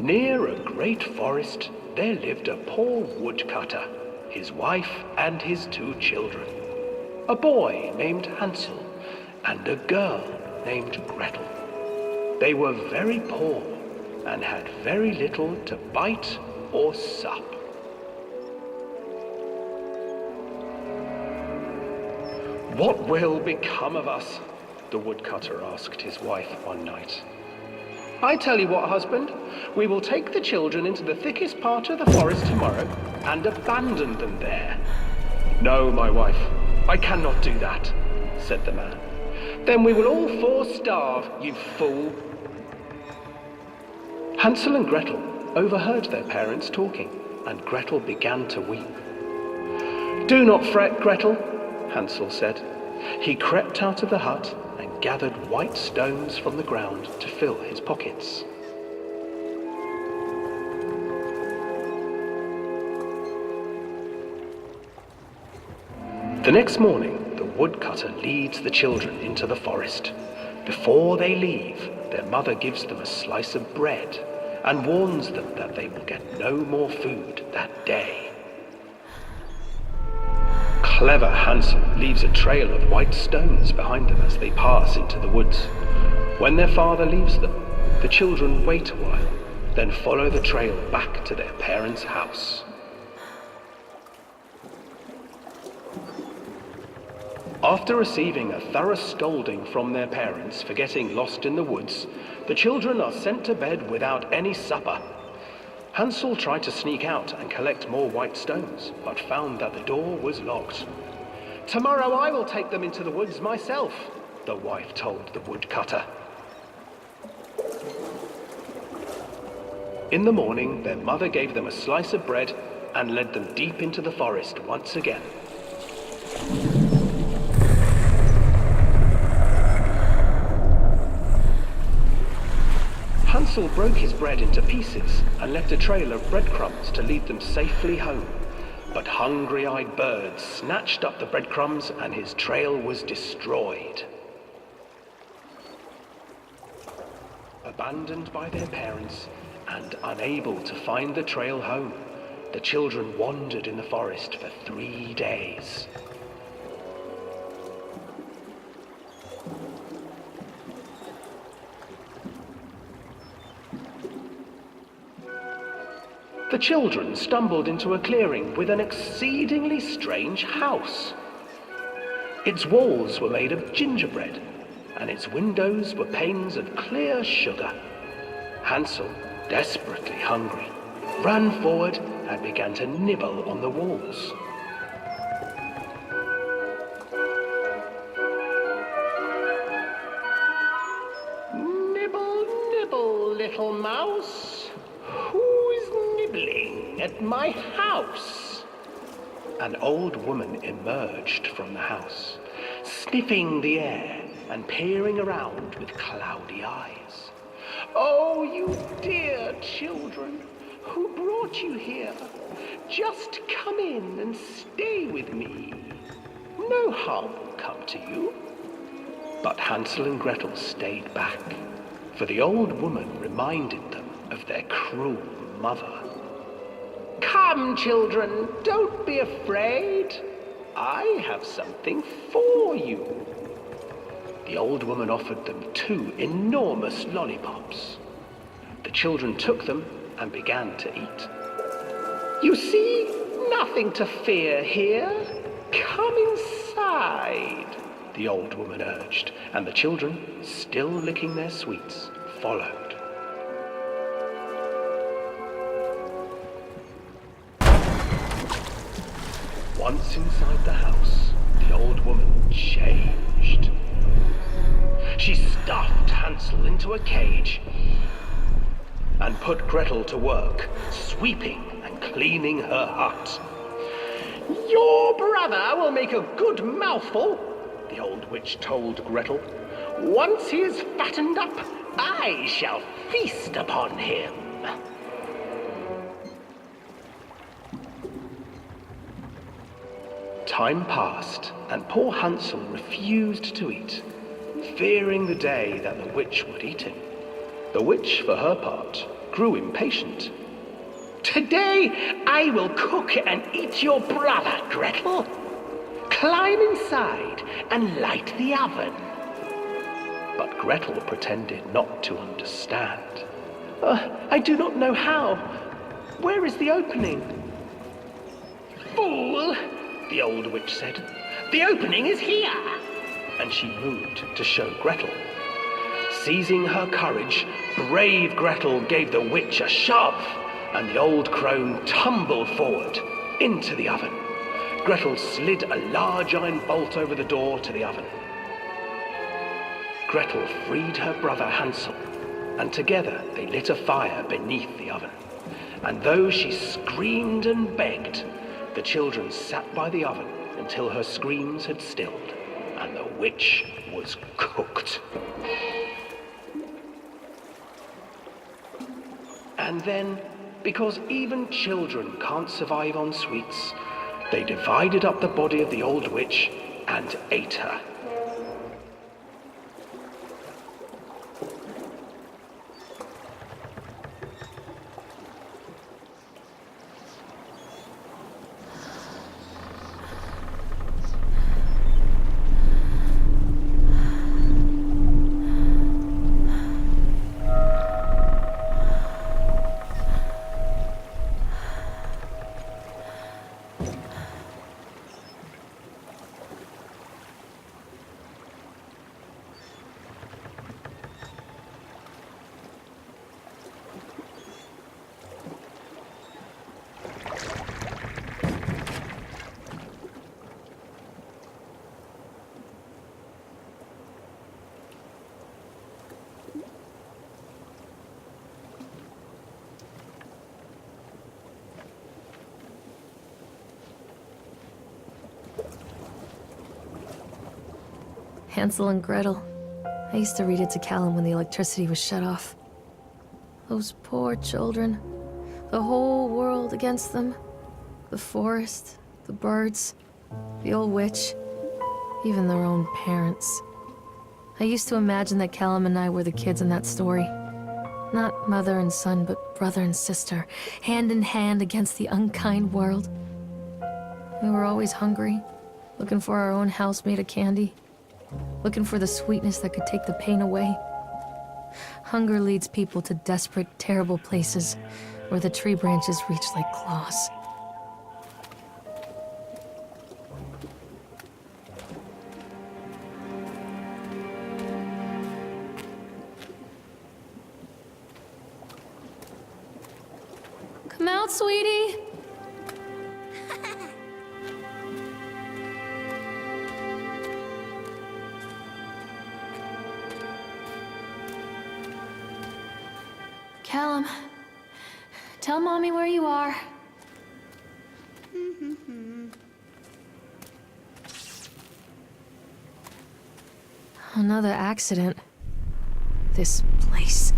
Near a great forest, there lived a poor woodcutter, his wife and his 2 children, a boy named Hansel and a girl named Gretel. They were very poor and had very little to bite or sup. "What will become of us?" the woodcutter asked his wife one night. "I tell you what, husband, we will take the children into the thickest part of the forest tomorrow and abandon them there." "No, my wife, I cannot do that," said the man. "Then we will all 4 starve, you fool." Hansel and Gretel overheard their parents talking, and Gretel began to weep. "Do not fret, Gretel," Hansel said. He crept out of the hut and gathered white stones from the ground to fill his pockets. The next morning, the woodcutter leads the children into the forest. Before they leave, their mother gives them a slice of bread and warns them that they will get no more food that day. Clever Hansel leaves a trail of white stones behind them as they pass into the woods. When their father leaves them, the children wait a while, then follow the trail back to their parents' house. After receiving a thorough scolding from their parents for getting lost in the woods, the children are sent to bed without any supper. Hansel tried to sneak out and collect more white stones, but found that the door was locked. "Tomorrow I will take them into the woods myself," the wife told the woodcutter. In the morning, their mother gave them a slice of bread and led them deep into the forest once again. Hansel broke his bread into pieces and left a trail of breadcrumbs to lead them safely home. But hungry-eyed birds snatched up the breadcrumbs and his trail was destroyed. Abandoned by their parents and unable to find the trail home, the children wandered in the forest for 3 days. The children stumbled into a clearing with an exceedingly strange house. Its walls were made of gingerbread, and its windows were panes of clear sugar. Hansel, desperately hungry, ran forward and began to nibble on the walls. "Nibble, nibble, little mouse. Who's nibbling at my house?" An old woman emerged from the house, sniffing the air and peering around with cloudy eyes. "Oh, you dear children, who brought you here? Just come in and stay with me. No harm will come to you." But Hansel and Gretel stayed back, for the old woman reminded them of their cruel mother. "Come, children, don't be afraid. I have something for you." The old woman offered them 2 enormous lollipops. The children took them and began to eat. "You see, nothing to fear here. Come inside," the old woman urged, and the children, still licking their sweets, followed. Once inside the house, the old woman changed. She stuffed Hansel into a cage and put Gretel to work, sweeping and cleaning her hut. "Your brother will make a good mouthful," the old witch told Gretel. "Once he is fattened up, I shall feast upon him." Time passed, and poor Hansel refused to eat, fearing the day that the witch would eat him. The witch, for her part, grew impatient. "Today I will cook and eat your brother, Gretel. Climb inside and light the oven." But Gretel pretended not to understand. I do not know how. Where is the opening?" "Fool," the old witch said. "The opening is here." And she moved to show Gretel. Seizing her courage, brave Gretel gave the witch a shove, and the old crone tumbled forward into the oven. Gretel slid a large iron bolt over the door to the oven. Gretel freed her brother Hansel, and together they lit a fire beneath the oven. And though she screamed and begged, the children sat by the oven until her screams had stilled, and the witch was cooked. And then, because even children can't survive on sweets, they divided up the body of the old witch and ate her. Hänsel and Gretel. I used to read it to Callum when the electricity was shut off. Those poor children. The whole world against them. The forest, the birds, the old witch, even their own parents. I used to imagine that Callum and I were the kids in that story. Not mother and son, but brother and sister, hand in hand against the unkind world. We were always hungry, looking for our own house made of candy. Looking for the sweetness that could take the pain away. Hunger leads people to desperate, terrible places where the tree branches reach like claws. Come out, sweetie! Callum, tell Mommy where you are. Another accident. This place.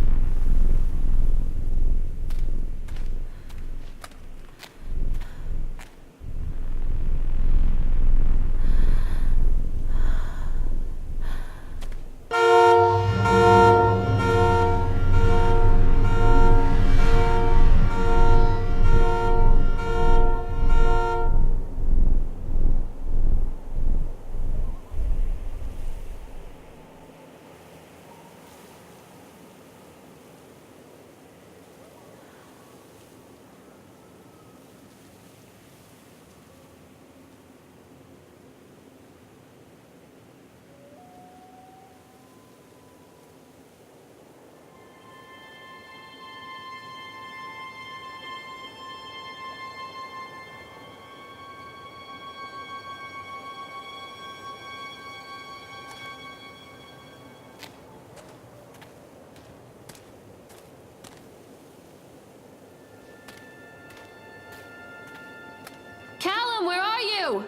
Callum, where are you?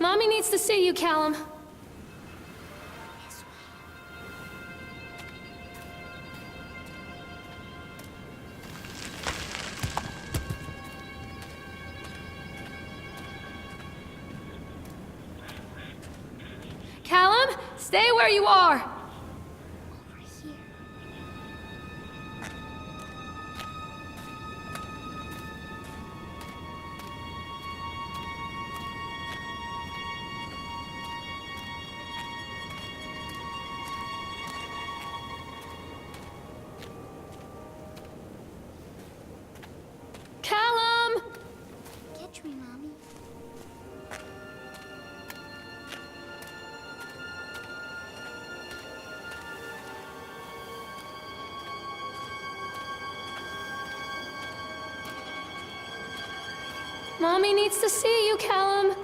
Mommy needs to see you, Callum. Stay where you are! Over here. Callum! Catch me, Mommy. Mommy needs to see you, Callum.